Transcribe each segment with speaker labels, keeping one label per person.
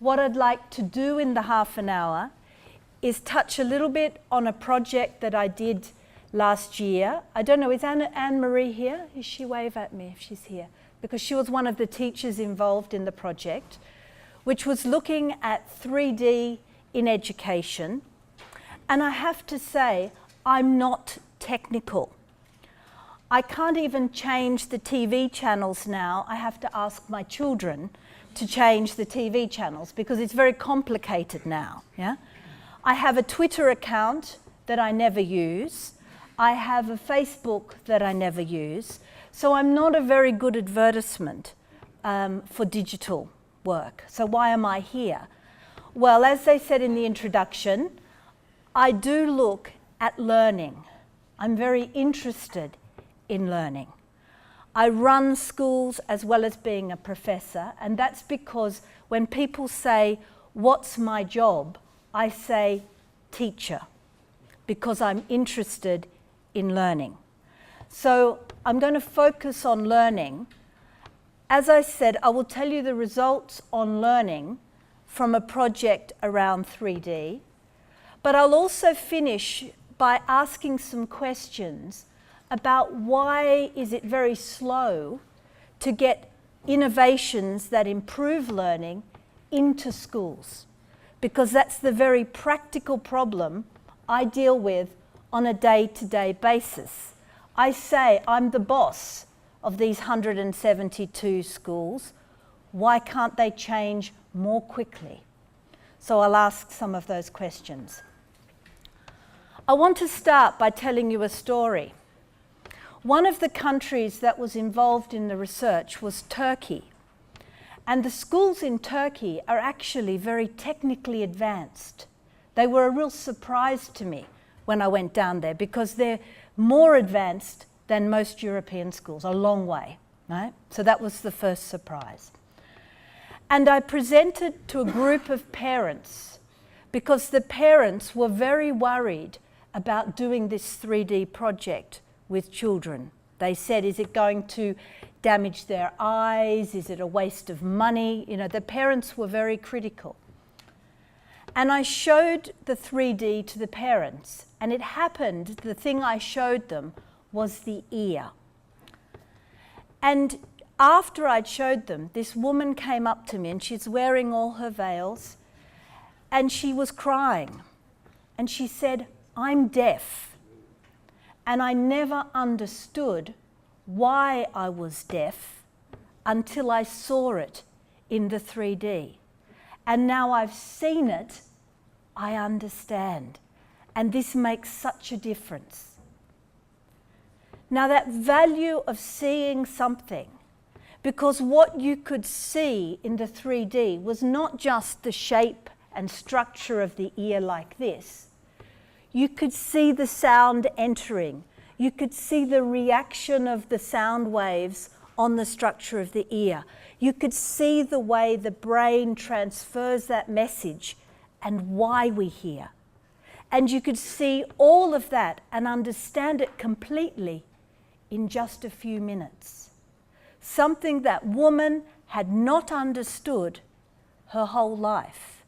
Speaker 1: what I'd like to do in the half an hour is touch a little bit on a project that I did last year. I don't know, is Anne-Marie here? Is she wave at me if she's here? Because she was one of the teachers involved in the project, which was looking at 3D in education. And I have to say, I'm not technical. I can't even change the TV channels now. I have to ask my children to change the TV channels because it's very complicated now. Yeah? I have a Twitter account that I never use. I have a Facebook that I never use. So I'm not a very good advertisement for digital work. So why am I here? Well, as they said in the introduction, I do look at learning. I'm very interested in learning. I run schools as well as being a professor, and that's because when people say, "What's my job?" I say, "Teacher," because I'm interested in learning. So I'm going to focus on learning. As I said, I will tell you the results on learning from a project around 3D, but I'll also finish by asking some questions about why is it very slow to get innovations that improve learning into schools, because that's the very practical problem I deal with on a day-to-day basis. I say I'm the boss of these 172 schools. Why can't they change more quickly? So I'll ask some of those questions. I want to start by telling you a story. One of the countries that was involved in the research was Turkey. And the schools in Turkey are actually very technically advanced. They were a real surprise to me when I went down there because they're more advanced than most European schools, a long way, right? So that was the first surprise. And I presented to a group of parents because the parents were very worried about doing this 3D project with children. They said, is it going to damage their eyes? Is it a waste of money? You know, the parents were very critical. And I showed the 3D to the parents, and it happened, the thing I showed them was the ear. And after I'd showed them, this woman came up to me, and she's wearing all her veils, and she was crying. And she said, "I'm deaf, and I never understood why I was deaf until I saw it in the 3D. And now I've seen it, I understand. And this makes such a difference." Now that value of seeing something, because what you could see in the 3D was not just the shape and structure of the ear like this. You could see the sound entering. You could see the reaction of the sound waves on the structure of the ear. You could see the way the brain transfers that message and why we hear. And you could see all of that and understand it completely in just a few minutes. Something that woman had not understood her whole life.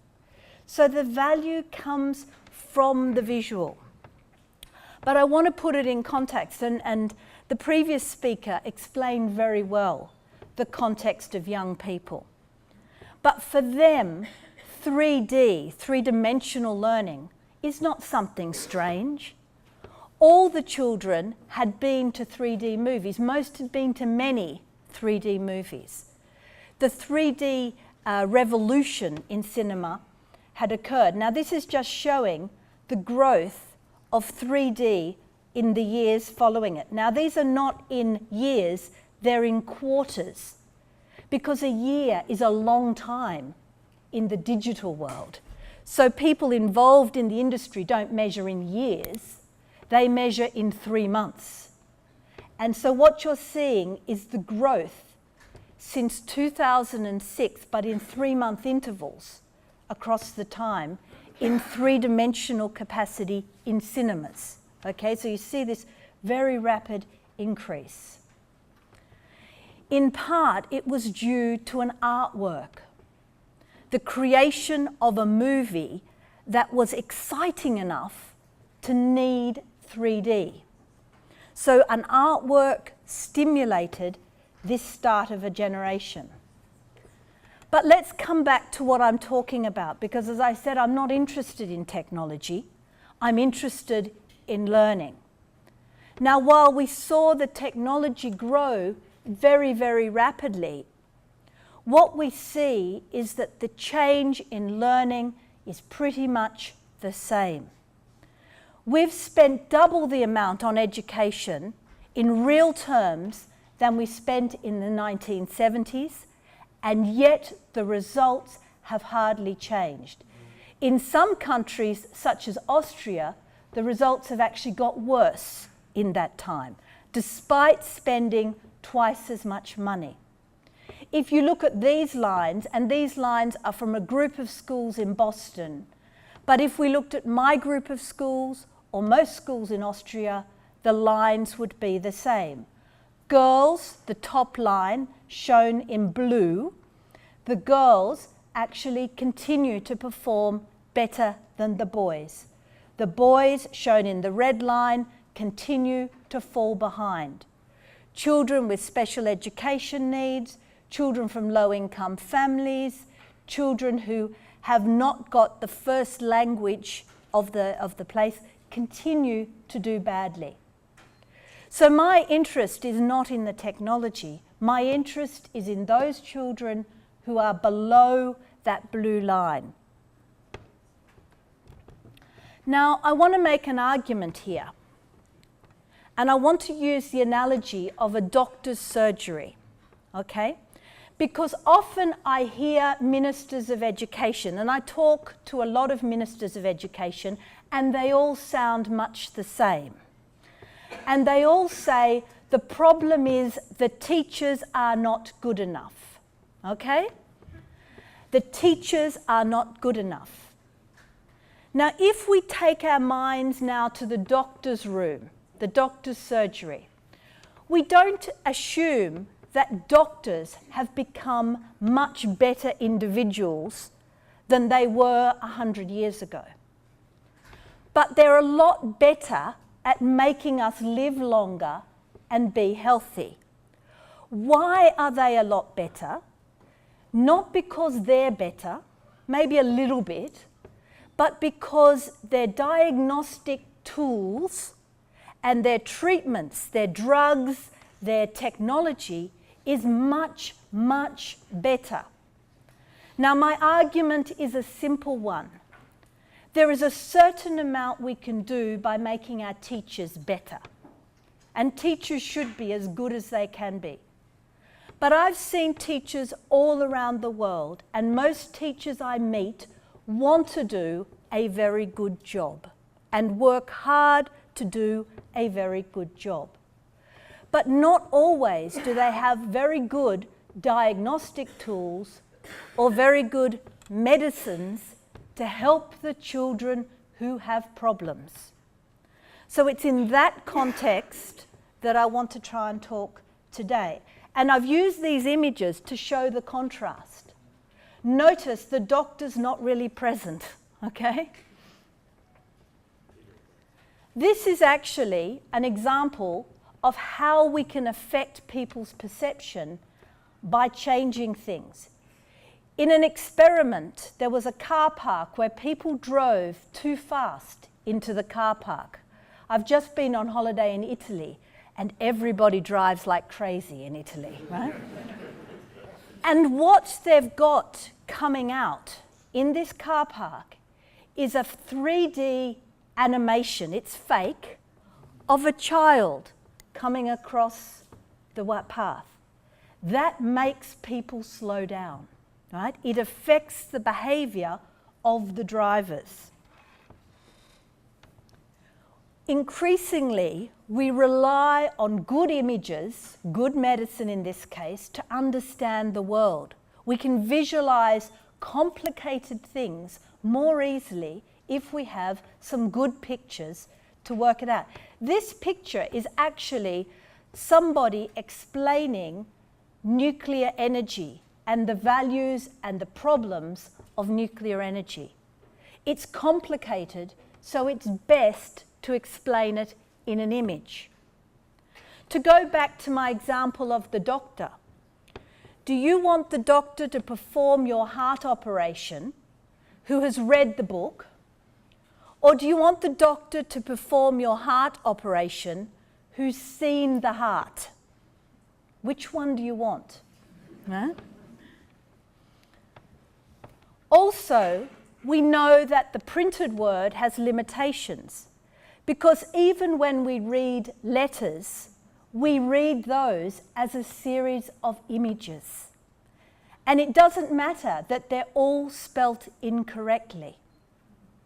Speaker 1: So the value comes from the visual. But I want to put it in context, and the previous speaker explained very well the context of young people. But for them, 3D, three-dimensional learning, is not something strange. All the children had been to 3D movies. Most had been to many 3D movies. The 3D revolution in cinema had occurred. Now this is just showing the growth of 3D in the years following it. Now these are not in years, they're in quarters, because a year is a long time in the digital world. So people involved in the industry don't measure in years, they measure in 3 months. And so what you're seeing is the growth since 2006, but in 3-month intervals across the time, in 3-dimensional capacity in cinemas. Okay, so you see this very rapid increase. In part, it was due to an artwork. the creation of a movie that was exciting enough to need 3D. So an artwork stimulated this start of a generation. But let's come back to what I'm talking about, because as I said, I'm not interested in technology. I'm interested in learning. Now, while we saw the technology grow very, very rapidly, what we see is that the change in learning is pretty much the same. We've spent double the amount on education in real terms than we spent in the 1970s, and yet the results have hardly changed. In some countries, such as Austria, the results have actually got worse in that time, despite spending twice as much money. If you look at these lines, and these lines are from a group of schools in Boston, but if we looked at my group of schools, or most schools in Austria, the lines would be the same. Girls, the top line, shown in blue, the girls actually continue to perform better than the boys. The boys, shown in the red line, continue to fall behind. Children with special education needs, children from low-income families, children who have not got the first language of the place, continue to do badly. So my interest is not in the technology. My interest is in those children who are below that blue line. Now, I want to make an argument here. And I want to use the analogy of a doctor's surgery, okay? Because often I hear ministers of education, and I talk to a lot of ministers of education, and they all sound much the same. And they all say the problem is the teachers are not good enough, okay? The teachers are not good enough. Now, if we take our minds now to the doctor's room, the doctor's surgery, we don't assume that doctors have become much better individuals than they were 100 years ago. But they're a lot better at making us live longer and be healthy. Why are they a lot better? Not because they're better, maybe a little bit, but because their diagnostic tools and their treatments, their drugs, their technology is much, much better. Now, my argument is a simple one. There is a certain amount we can do by making our teachers better. And teachers should be as good as they can be. But I've seen teachers all around the world, and most teachers I meet want to do a very good job and work hard to do a very good job. But not always do they have very good diagnostic tools or very good medicines to help the children who have problems. So it's in that context that I want to try and talk today. And I've used these images to show the contrast. Notice the doctor's not really present, okay? This is actually an example of how we can affect people's perception by changing things. In an experiment, there was a car park where people drove too fast into the car park. I've just been on holiday in Italy, and everybody drives like crazy in Italy, right? And what they've got coming out in this car park is a 3D animation, it's fake, of a child coming across the path. That makes people slow down, right? It affects the behavior of the drivers. Increasingly, we rely on good images, good medicine in this case, to understand the world. We can visualize complicated things more easily if we have some good pictures to work it out. This picture is actually somebody explaining nuclear energy and the values and the problems of nuclear energy. It's complicated, so it's best to explain it in an image. To go back to my example of the doctor, do you want the doctor to perform your heart operation who has read the book, or do you want the doctor to perform your heart operation who's seen the heart? Which one do you want? Huh? Also, we know that the printed word has limitations, because even when we read letters, we read those as a series of images. And it doesn't matter that they're all spelt incorrectly,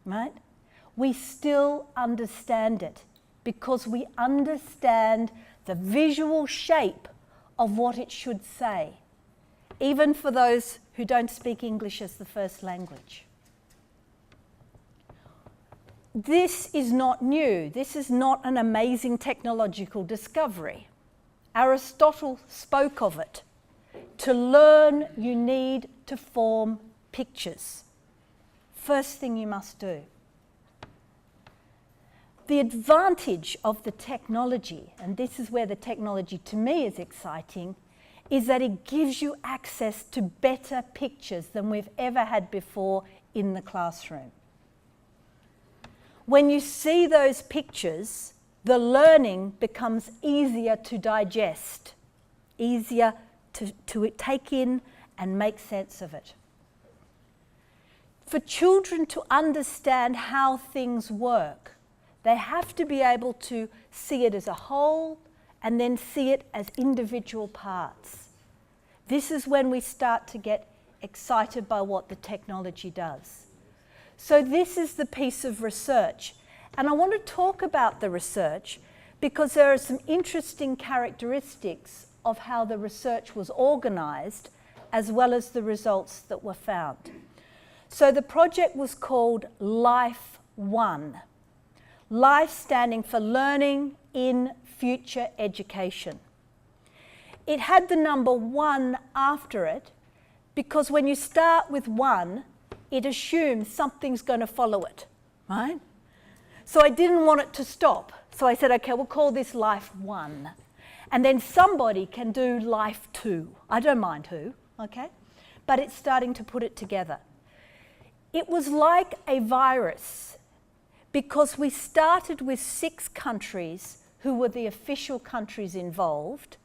Speaker 1: right? We still understand it because we understand the visual shape of what it should say, even for those who don't speak English as the first language. This is not new. This is not an amazing technological discovery. Aristotle spoke of it. To learn, you need to form pictures. First thing you must do. The advantage of the technology, and this is where the technology to me is exciting, is that it gives you access to better pictures than we've ever had before in the classroom. When you see those pictures, the learning becomes easier to digest, easier to take in and make sense of it. For children to understand how things work, they have to be able to see it as a whole and then see it as individual parts. This is when we start to get excited by what the technology does. So this is the piece of research. And I want to talk about the research because there are some interesting characteristics of how the research was organised as well as the results that were found. So the project was called Life 1. Life standing for Learning in Future Education. It had the number 1 after it because when you start with 1, it assumes something's going to follow it, right? So I didn't want it to stop. So I said, okay, we'll call this Life 1. And then somebody can do Life 2. I don't mind who, okay? But it's starting to put it together. It was like a virus because we started with 6 countries who were the official countries involved,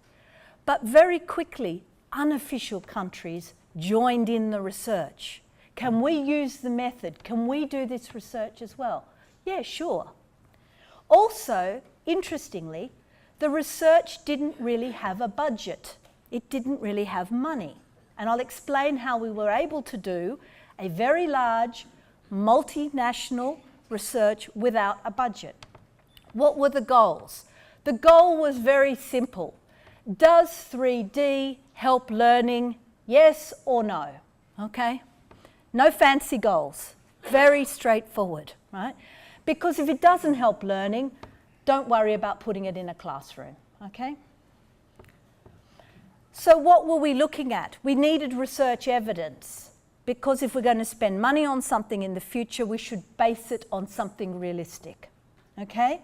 Speaker 1: but very quickly unofficial countries joined in the research. Can we use the method? Can we do this research as well? Yeah, sure. Also, interestingly, the research didn't really have a budget. It didn't really have money. And I'll explain how we were able to do a very large, multinational research without a budget. What were the goals? The goal was very simple. Does 3D help learning? Yes or no? Okay? No fancy goals. Very straightforward, right? Because if it doesn't help learning, don't worry about putting it in a classroom, okay? So what were we looking at? We needed research evidence because if we're going to spend money on something in the future, we should base it on something realistic, okay?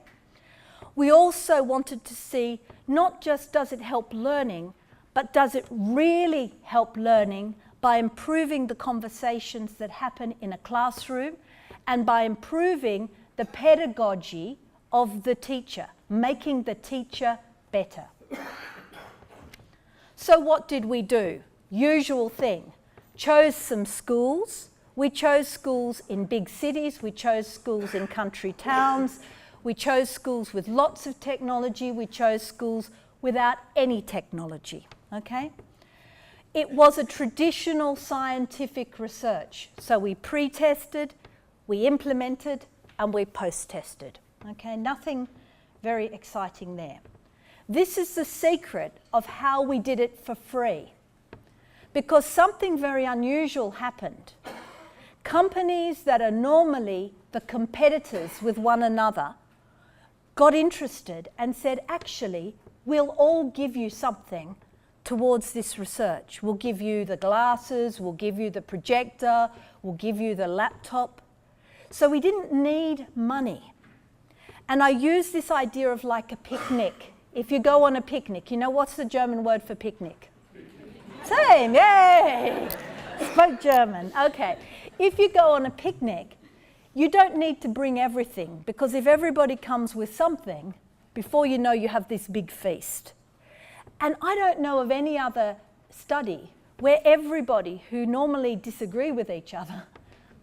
Speaker 1: We also wanted to see not just does it help learning, but does it really help learning by improving the conversations that happen in a classroom and by improving the pedagogy of the teacher, making the teacher better. So what did we do? Usual thing. Chose some schools. We chose schools in big cities. We chose schools in country towns. We chose schools with lots of technology. We chose schools without any technology, okay? It was a traditional scientific research. So we pre-tested, we implemented, and we post-tested, okay? Nothing very exciting there. This is the secret of how we did it for free. Because something very unusual happened. Companies that are normally the competitors with one another got interested and said, actually, we'll all give you something towards this research. We'll give you the glasses, we'll give you the projector, we'll give you the laptop. So we didn't need money. And I use this idea of like a picnic. If you go on a picnic, you know what's the German word for picnic? Same, yay! Spoke German, okay. If you go on a picnic, you don't need to bring everything, because if everybody comes with something, before you know, you have this big feast. And I don't know of any other study where everybody who normally disagree with each other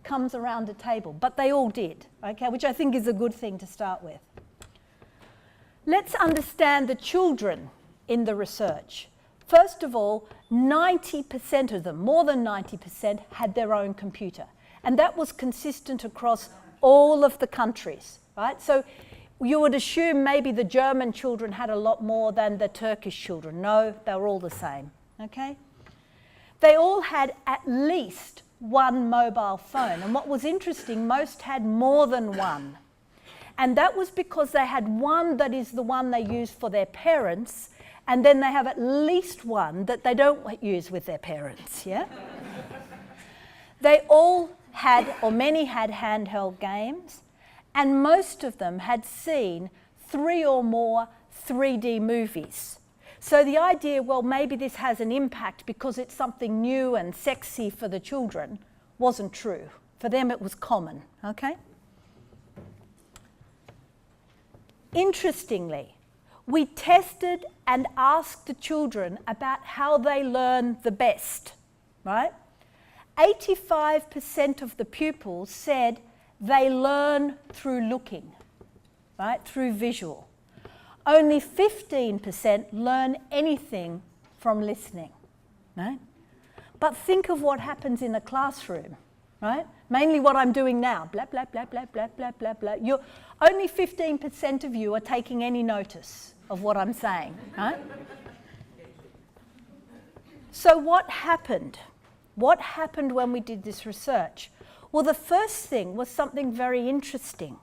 Speaker 1: comes around a table, but they all did, okay, which I think is a good thing to start with. Let's understand the children in the research. First of all, 90% of them, more than 90%, had their own computer. And that was consistent across all of the countries, right? So you would assume maybe the German children had a lot more than the Turkish children. No, they were all the same, okay? They all had at least one mobile phone. And what was interesting, most had more than one. And that was because they had one that is the one they use for their parents, and then they have at least one that they don't use with their parents, yeah? They all had, or many had, handheld games, and most of them had seen 3 or more 3D movies. So the idea, well, maybe this has an impact because it's something new and sexy for the children, wasn't true. For them it was common, okay? Interestingly, we tested and asked the children about how they learn the best, right? 85% of the pupils said they learn through looking, right, through visual. Only 15% learn anything from listening, right? But think of what happens in a classroom, right? Mainly what I'm doing now, blah, blah, blah, blah, blah, blah, blah, blah. Only 15% of you are taking any notice of what I'm saying, right? So what happened? What happened when we did this research? Well, the first thing was something very interesting.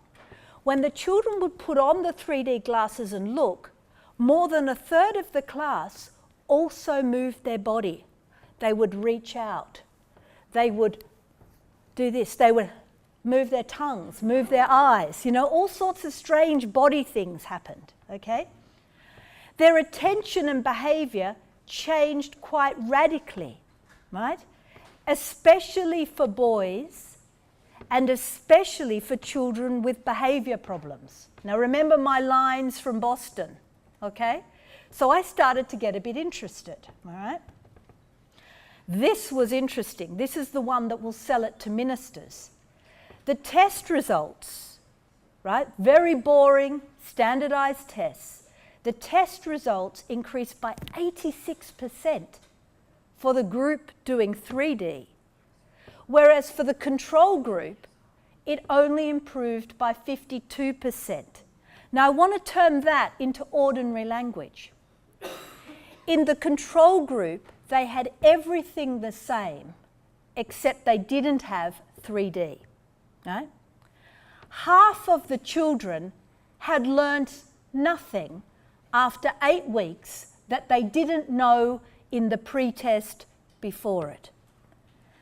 Speaker 1: When the children would put on the 3D glasses and look, more than a third of the class also moved their body. They would reach out. They would do this. They would move their tongues, move their eyes. You know, all sorts of strange body things happened, okay? Their attention and behaviour changed quite radically, right? Especially for boys, and especially for children with behaviour problems. Now remember my lines from Boston, okay? So I started to get a bit interested, all right? This was interesting. This is the one that will sell it to ministers. The test results, right? Very boring, standardised tests. The test results increased by 86% for the group doing 3D. Whereas for the control group, it only improved by 52%. Now I want to turn that into ordinary language. In the control group, they had everything the same, except they didn't have 3D. Right? Half of the children had learnt nothing after 8 weeks that they didn't know in the pre-test before it.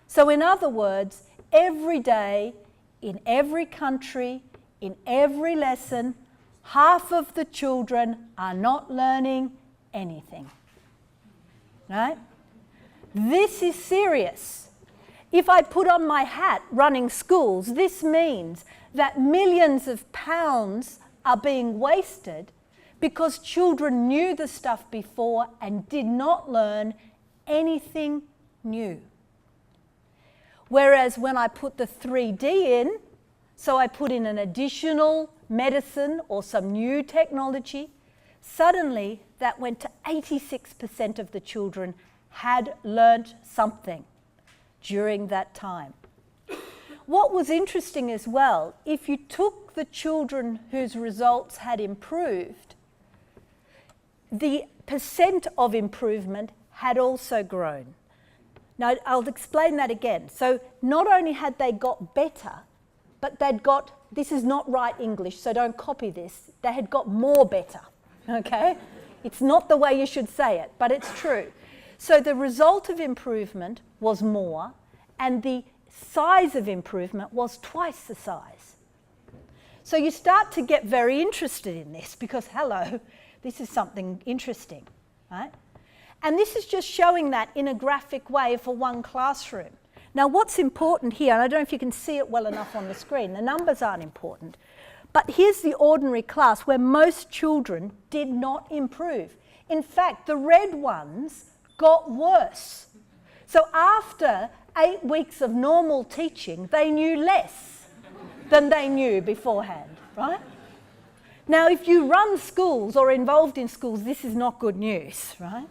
Speaker 1: So in other words, every day, in every country, in every lesson, half of the children are not learning anything. Right? This is serious. If I put on my hat running schools, this means that millions of pounds are being wasted because children knew the stuff before and did not learn anything new. Whereas when I put the 3D in, so I put in an additional medicine or some new technology, suddenly that went to 86% of the children had learnt something during that time. What was interesting as well, if you took the children whose results had improved, the percent of improvement had also grown. Now, I'll explain that again. So not only had they got better, but they'd got, this is not right English, so don't copy this, they had got more better, okay? It's not the way you should say it, but it's true. So the result of improvement was more, and the size of improvement was twice the size. So you start to get very interested in this because, hello, this is something interesting, right? And this is just showing that in a graphic way for one classroom. Now what's important here, and I don't know if you can see it well enough on the screen, the numbers aren't important, but here's the ordinary class where most children did not improve. In fact, the red ones got worse. So after 8 weeks of normal teaching, they knew less than they knew beforehand, right? Now, if you run schools or are involved in schools, this is not good news, right?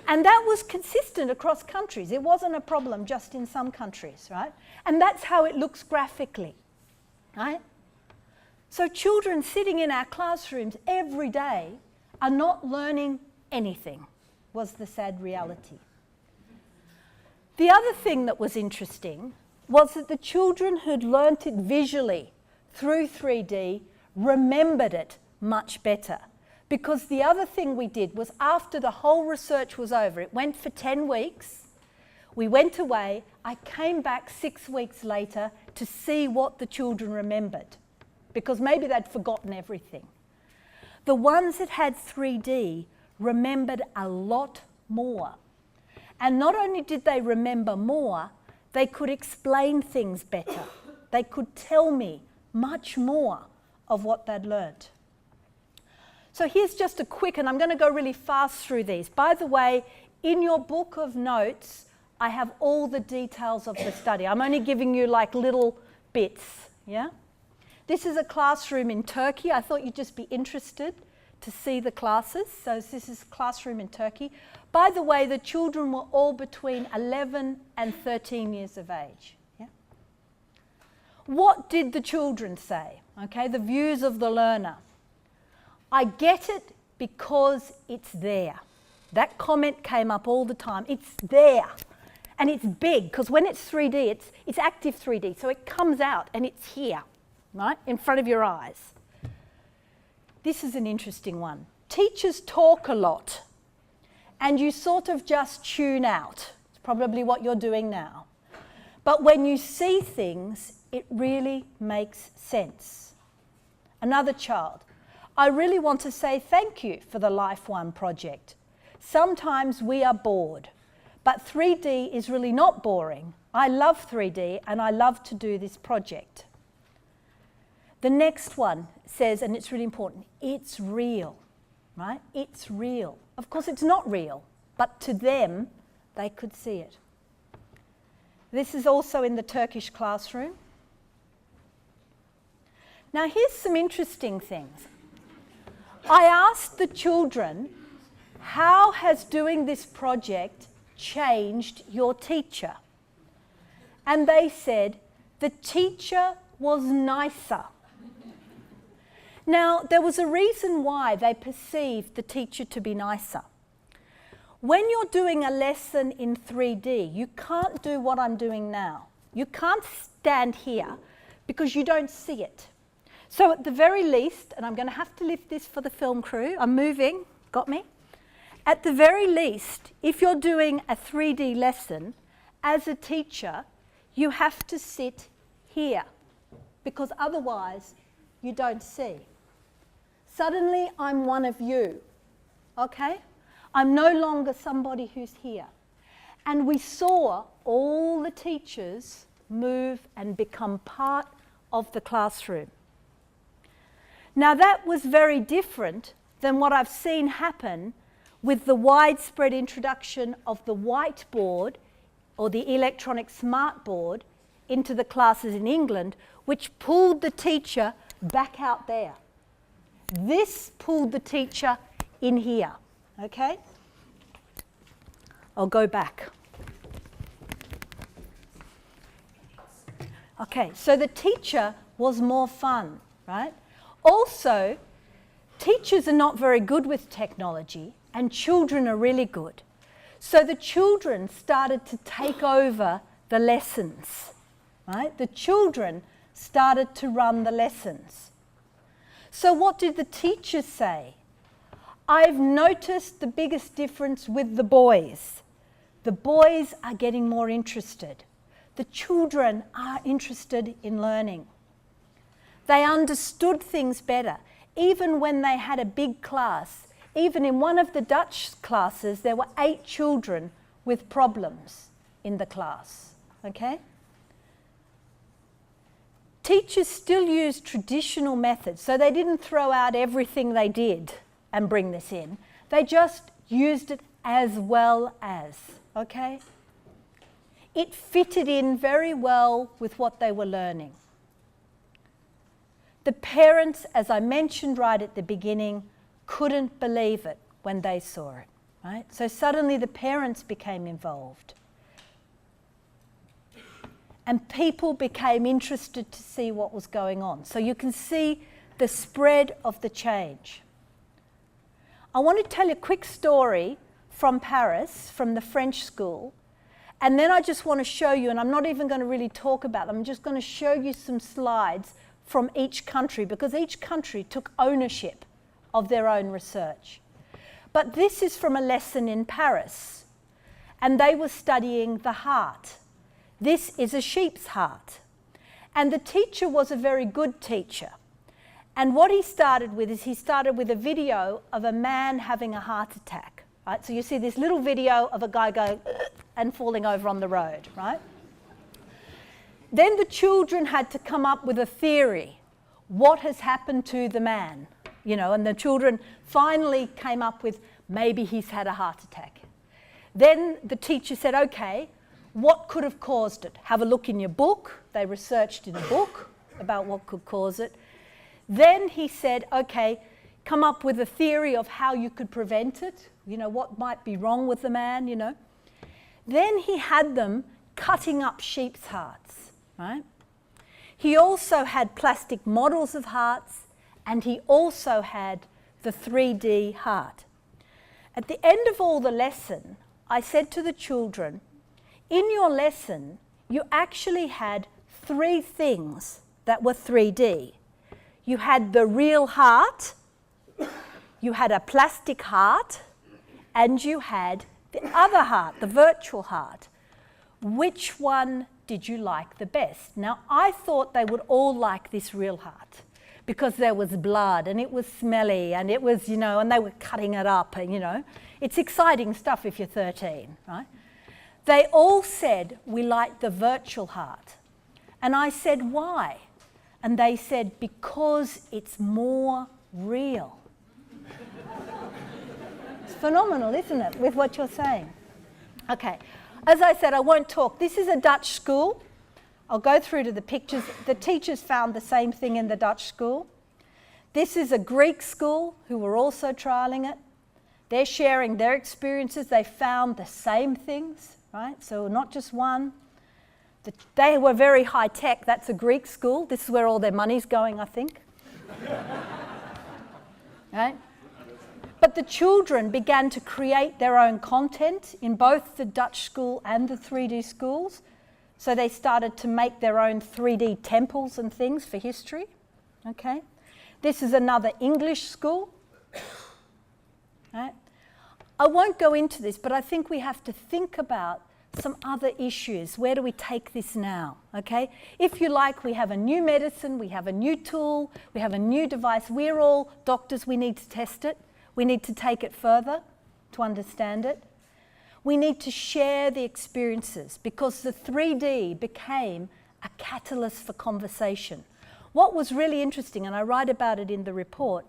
Speaker 1: And that was consistent across countries. It wasn't a problem just in some countries, right? And that's how it looks graphically, right? So children sitting in our classrooms every day are not learning anything, was the sad reality. The other thing that was interesting was that the children who'd learnt it visually through 3D remembered it much better. Because the other thing we did was after the whole research was over, it went for 10 weeks, we went away, I came back 6 weeks later to see what the children remembered, because maybe they'd forgotten everything. The ones that had 3D remembered a lot more. And not only did they remember more, they could explain things better. They could tell me much more of what they'd learnt. So here's just a quick, and I'm going to go really fast through these. By the way, in your book of notes, I have all the details of the study. I'm only giving you like little bits, yeah? This is a classroom in Turkey. I thought you'd just be interested to see the classes. So this is a classroom in Turkey. By the way, the children were all between 11 and 13 years of age. Yeah? What did the children say? Okay, the views of the learner. I get it because it's there. That comment came up all the time. It's there. And it's big, because when it's 3D, it's active 3D. So it comes out and it's here, right, in front of your eyes. This is an interesting one. Teachers talk a lot, and you sort of just tune out. It's probably what you're doing now. But when you see things, it really makes sense. Another child. I really want to say thank you for the Life One project. Sometimes we are bored, but 3D is really not boring. I love 3D and I love to do this project. The next one says, and it's really important, it's real, right? It's real. Of course, it's not real, but to them, they could see it. This is also in the Turkish classroom. Now, here's some interesting things. I asked the children, how has doing this project changed your teacher? And they said, the teacher was nicer. Now, there was a reason why they perceived the teacher to be nicer. When you're doing a lesson in 3D, you can't do what I'm doing now. You can't stand here because you don't see it. So at the very least, and I'm going to have to lift this for the film crew, I'm moving, got me? At the very least, if you're doing a 3D lesson, as a teacher, you have to sit here because otherwise you don't see. Suddenly, I'm one of you, okay? I'm no longer somebody who's here. And we saw all the teachers move and become part of the classroom. Now that was very different than what I've seen happen with the widespread introduction of the whiteboard or the electronic smartboard into the classes in England, which pulled the teacher back out there. This pulled the teacher in here, okay? I'll go back. Okay, so the teacher was more fun, right? Also, teachers are not very good with technology and children are really good. So the children started to take over the lessons, right? The children started to run the lessons. So what did the teachers say? I've noticed the biggest difference with the boys. The boys are getting more interested. The children are interested in learning. They understood things better. Even when they had a big class, even in one of the Dutch classes, there were 8 children with problems in the class, okay? Teachers still used traditional methods, so they didn't throw out everything they did and bring this in. They just used it as well as, okay? It fitted in very well with what they were learning. The parents, as I mentioned right at the beginning, couldn't believe it when they saw it, right? So suddenly the parents became involved. And people became interested to see what was going on. So you can see the spread of the change. I want to tell you a quick story from Paris, from the French school, and then I just want to show you, and I'm not even going to really talk about them, I'm just going to show you some slides from each country, because each country took ownership of their own research. But this is from a lesson in Paris, and they were studying the heart. This is a sheep's heart. And the teacher was a very good teacher. And what he started with is he started with a video of a man having a heart attack. Right? So you see this little video of a guy going and falling over on the road, right? Then the children had to come up with a theory. What has happened to the man? You know, and the children finally came up with, maybe he's had a heart attack. Then the teacher said, okay, what could have caused it? Have a look in your book. They researched in a book about what could cause it. Then he said, okay, come up with a theory of how you could prevent it. You know, what might be wrong with the man, you know. Then he had them cutting up sheep's hearts, right? He also had plastic models of hearts, and he also had the 3D heart. At the end of all the lesson, I said to the children, in your lesson, you actually had 3 things that were 3D. You had the real heart, you had a plastic heart, and you had the other heart, the virtual heart. Which one did you like the best? Now, I thought they would all like this real heart because there was blood and it was smelly and it was, you know, and they were cutting it up and, you know. It's exciting stuff if you're 13, right? They all said, we like the virtual heart. And I said, why? And they said, because it's more real. It's phenomenal, isn't it, with what you're saying? Okay, as I said, I won't talk. This is a Dutch school. I'll go through to the pictures. The teachers found the same thing in the Dutch school. This is a Greek school who were also trialling it. They're sharing their experiences. They found the same things. Right? So not just one. They were very high tech. That's a Greek school. This is where all their money's going, I think. Right? But the children began to create their own content in both the Dutch school and the 3D schools. So they started to make their own 3D temples and things for history. Okay? This is another English school. Right? I won't go into this, but I think we have to think about some other issues. Where do we take this now? Okay? If you like, we have a new medicine, we have a new tool, we have a new device. We're all doctors, we need to test it. We need to take it further to understand it. We need to share the experiences because the 3D became a catalyst for conversation. What was really interesting, and I write about it in the report,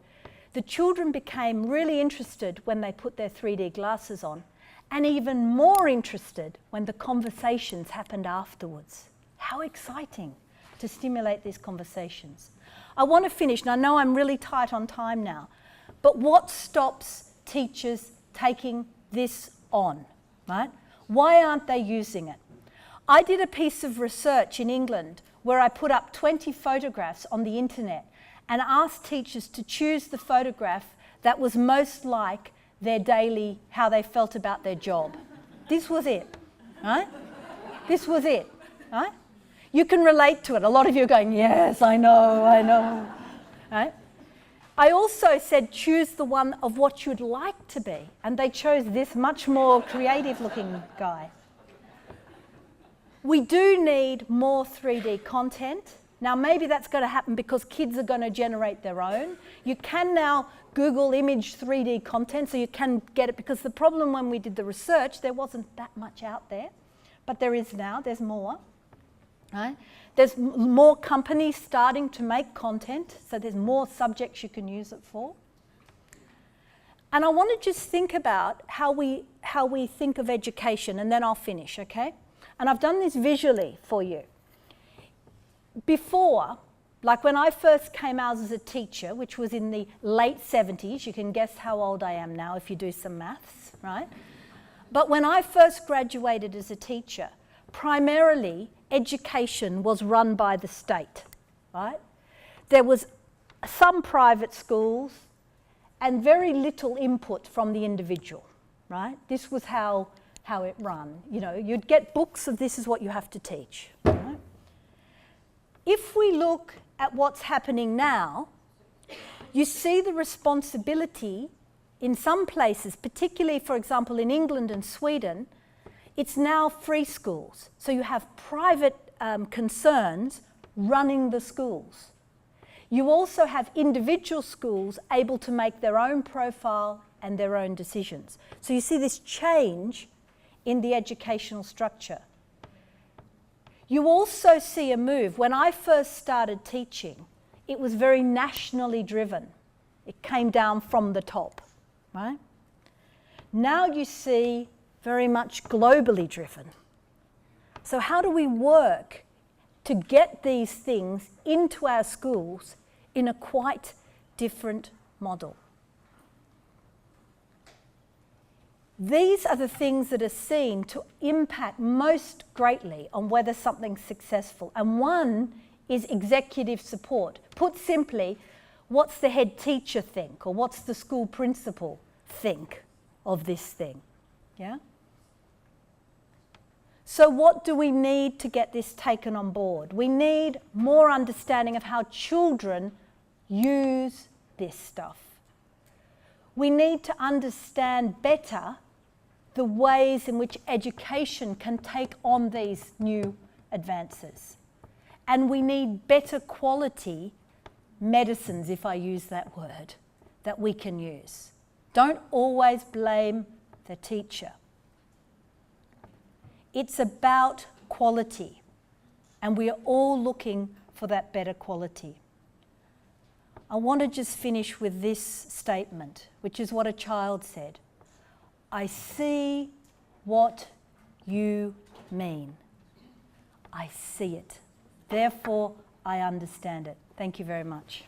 Speaker 1: the children became really interested when they put their 3D glasses on, and even more interested when the conversations happened afterwards. How exciting to stimulate these conversations. I want to finish, and I know I'm really tight on time now, but what stops teachers taking this on, right? Why aren't they using it? I did a piece of research in England where I put up 20 photographs on the internet and asked teachers to choose the photograph that was most like their daily, how they felt about their job. This was it, right? This was it, right? You can relate to it. A lot of you are going, yes, I know, right? I also said choose the one of what you'd like to be, and they chose this much more creative looking guy. We do need more 3D content. Now maybe that's going to happen because kids are going to generate their own. You can now Google image 3D content, so you can get it, because the problem when we did the research, there wasn't that much out there, but there is now, there's more. Right? There's more companies starting to make content, so there's more subjects you can use it for. And I want to just think about how we think of education, and then I'll finish, okay? And I've done this visually for you. Before, like when I first came out as a teacher, which was in the late 70s, you can guess how old I am now if you do some maths, right? But when I first graduated as a teacher, primarily education was run by the state, right? There was some private schools and very little input from the individual, right? This was how it ran. You know, you'd get books of this is what you have to teach, right? If we look at what's happening now, you see the responsibility in some places, particularly, for example, in England and Sweden, it's now free schools. So you have private concerns running the schools. You also have individual schools able to make their own profile and their own decisions. So you see this change in the educational structure. You also see a move. When I first started teaching, it was very nationally driven. It came down from the top, right? Now you see very much globally driven. So how do we work to get these things into our schools in a quite different model? These are the things that are seen to impact most greatly on whether something's successful. And one is executive support. Put simply, what's the head teacher think, or what's the school principal think of this thing? Yeah? So what do we need to get this taken on board? We need more understanding of how children use this stuff. We need to understand better the ways in which education can take on these new advances. And we need better quality medicines, if I use that word, that we can use. Don't always blame the teacher. It's about quality, and we are all looking for that better quality. I want to just finish with this statement, which is what a child said. I see what you mean. I see it. Therefore, I understand it. Thank you very much.